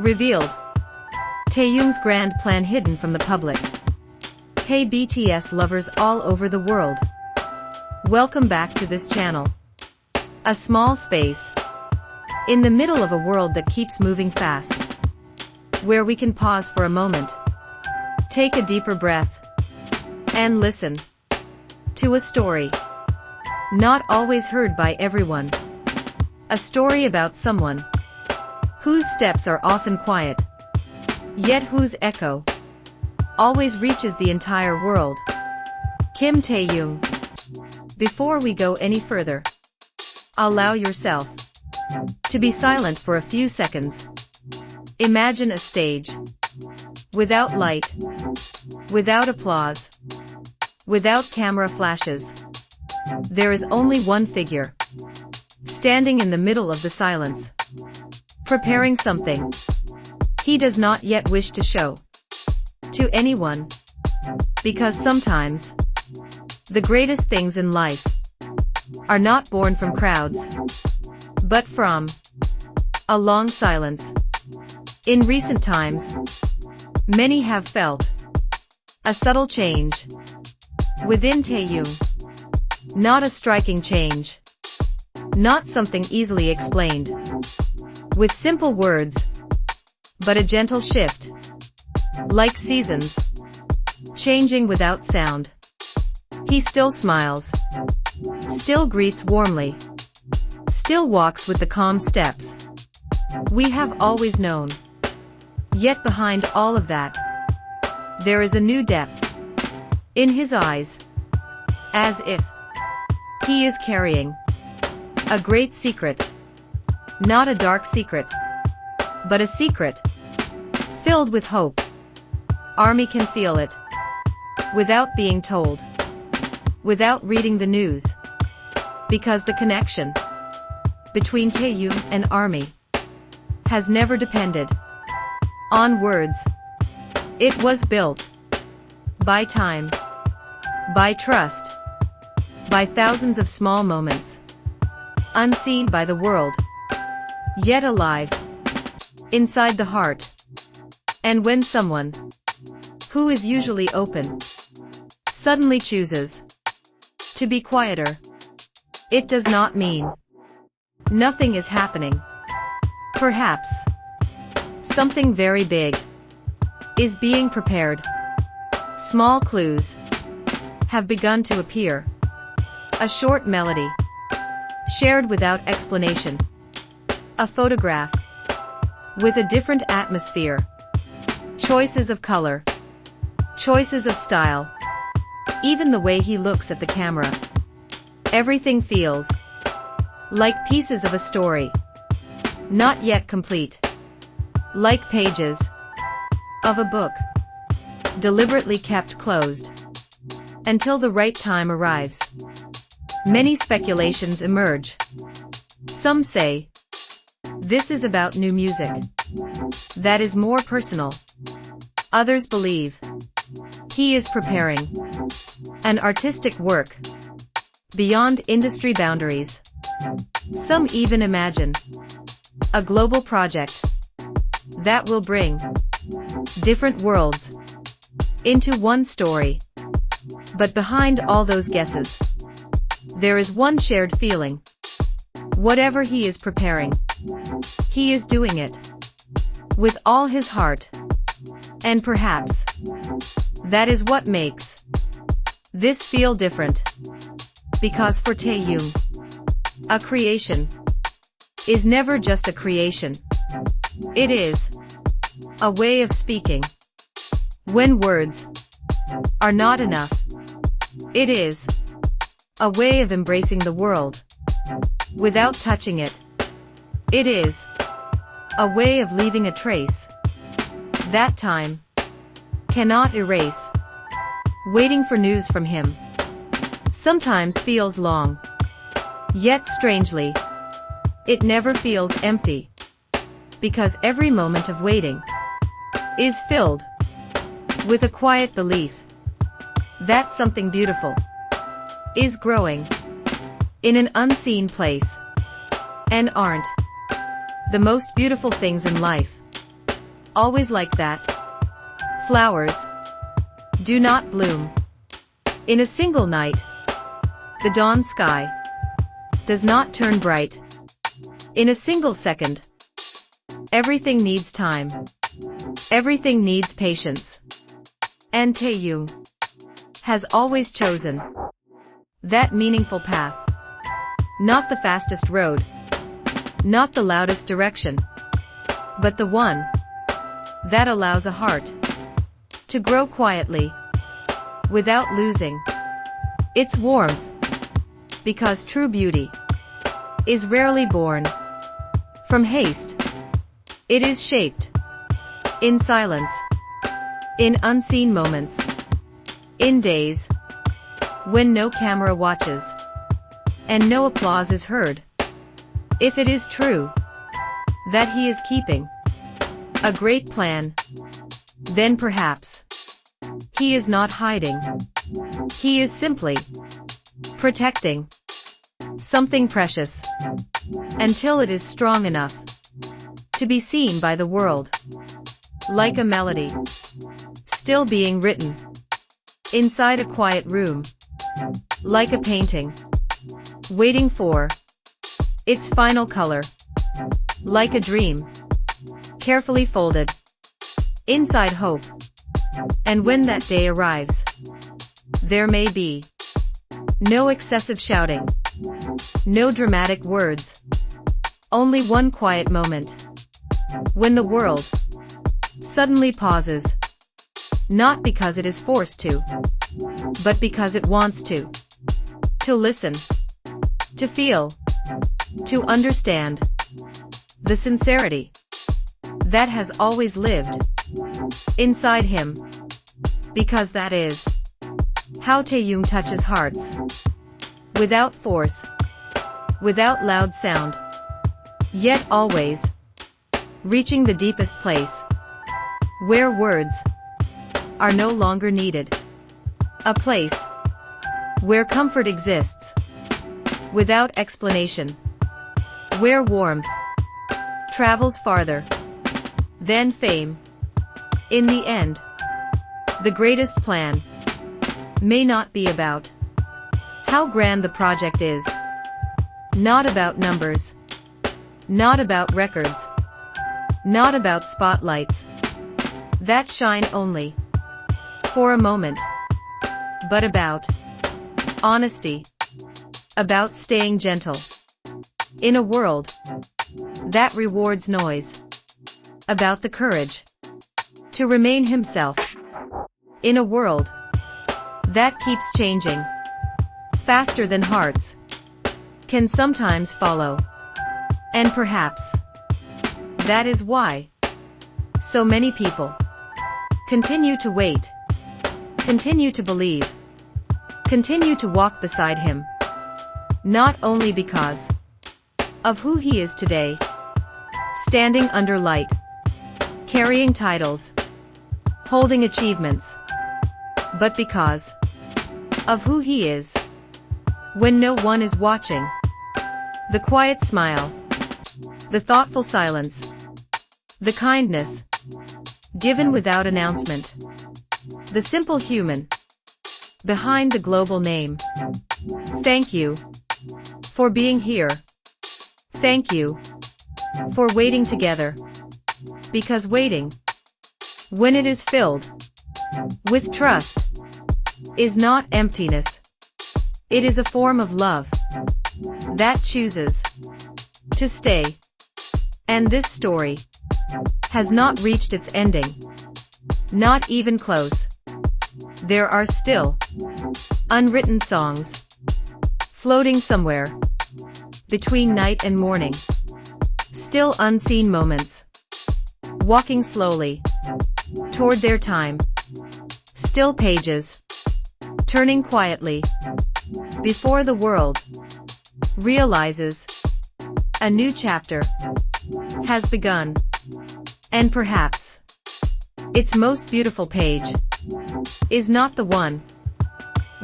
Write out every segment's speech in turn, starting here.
Revealed. Taehyung's grand plan hidden from the public. Hey BTS lovers all over the world. Welcome back to this channel. A small space. In the middle of a world that keeps moving fast. Where we can pause for a moment. Take a deeper breath. And listen. To a story. Not always heard by everyone. A story about someone. Whose steps are often quiet. Yet whose echo always reaches the entire world. Kim Taehyung. Before we go any further, allow yourself to be silent for a few seconds. Imagine a stage. Without light. Without applause. Without camera flashes. There is only one figure. Standing in the middle of the silence. Preparing something. He does not yet wish to show to anyone. Because sometimes the greatest things in life are not born from crowds, but from a long silence. In recent times, many have felt a subtle change within Taehyung. Not a striking change. Not something easily explained with simple words, but a gentle shift. Like seasons changing without sound. He still smiles. Still greets warmly. Still walks with the calm steps we have always known. Yet behind all of that, there is a new depth in his eyes. As if he is carrying a great secret. Not a dark secret, but a secret filled with hope. ARMY can feel it. Without being told. Without reading the news. Because the connection between Taehyung and ARMY has never depended on words. It was built by time, by trust, by thousands of small moments, unseen by the world, yet alive inside the heart. And when someone who is usually open suddenly chooses to be quieter, it does not mean nothing is happening. Perhaps something very big is being prepared. Small clues have begun to appear. A short melody shared without explanation. A photograph with a different atmosphere. Choices of color. Choices of style. Even the way he looks at the camera. Everything feels like pieces of a story. Not yet complete. Like pages of a book. Deliberately kept closed. Until the right time arrives. Many speculations emerge. Some say this is about new music that is more personal. Others believe he is preparing an artistic work beyond industry boundaries. Some even imagine a global project that will bring different worlds into one story. But behind all those guesses, there is one shared feeling. Whatever he is preparing, he is doing it with all his heart. And perhaps that is what makes this feel different. Because for Taehyung, a creation is never just a creation. It is a way of speaking. When words are not enough, it is a way of embracing the world without touching it. It is a way of leaving a trace that time cannot erase. Waiting for news from him sometimes feels long. Yet strangely, it never feels empty. Because every moment of waiting is filled with a quiet belief that something beautiful is growing in an unseen place. And aren't the most beautiful things in life always like that. Flowers do not bloom in a single night. The dawn sky does not turn bright in a single second. Everything needs time. Everything needs patience. And Taehyung has always chosen that meaningful path. Not the fastest road, not the loudest direction, but the one that allows a heart to grow quietly without losing its warmth. Because true beauty is rarely born from haste. It is shaped in silence, in unseen moments, in days when no camera watches and no applause is heard. If it is true that he is keeping a great plan, then perhaps he is not hiding. He is simply protecting something precious until it is strong enough to be seen by the world. Like a melody still being written inside a quiet room. Like a painting waiting for its final color. Like a dream carefully folded inside hope. And when that day arrives, there may be no excessive shouting, no dramatic words, only one quiet moment when the world suddenly pauses, not because it is forced to, but because it wants to listen, to feel, to understand the sincerity that has always lived inside him. Because that is how Taehyung touches hearts. Without force, without loud sound, yet always reaching the deepest place where words are no longer needed. A place where comfort exists without explanation, where warmth travels farther than fame. In the end, the greatest plan may not be about how grand the project is, not about numbers, not about records, not about spotlights that shine only for a moment, but about honesty, about staying gentle in a world that rewards noise, about the courage to remain himself in a world that keeps changing faster than hearts can sometimes follow. And perhaps that is why so many people continue to wait, continue to believe, continue to walk beside him, not only because of who he is today, standing under light, carrying titles, holding achievements, but because of who he is when no one is watching. The quiet smile, the thoughtful silence, the kindness given without announcement, the simple human behind the global name. Thank you for being here. Thank you for waiting together. Because waiting, when it is filled with trust, is not emptiness. It is a form of love that chooses to stay. And this story has not reached its ending. Not even close. There are still unwritten songs floating somewhere between night and morning. Still unseen moments walking slowly toward their time. Still pages turning quietly before the world realizes a new chapter has begun. And perhaps its most beautiful page is not the one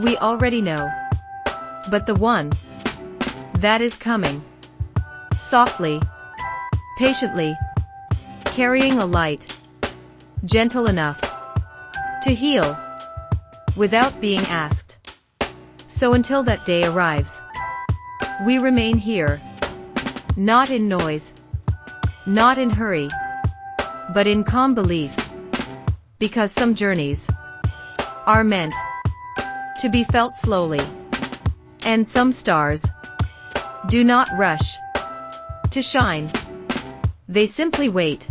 we already know, but the one that is coming softly, patiently, carrying a light gentle enough to heal without being asked. So until that day arrives, we remain here, not in noise, not in hurry, but in calm belief, because some journeys are meant to be felt slowly, and some stars do not rush to shine. They simply wait.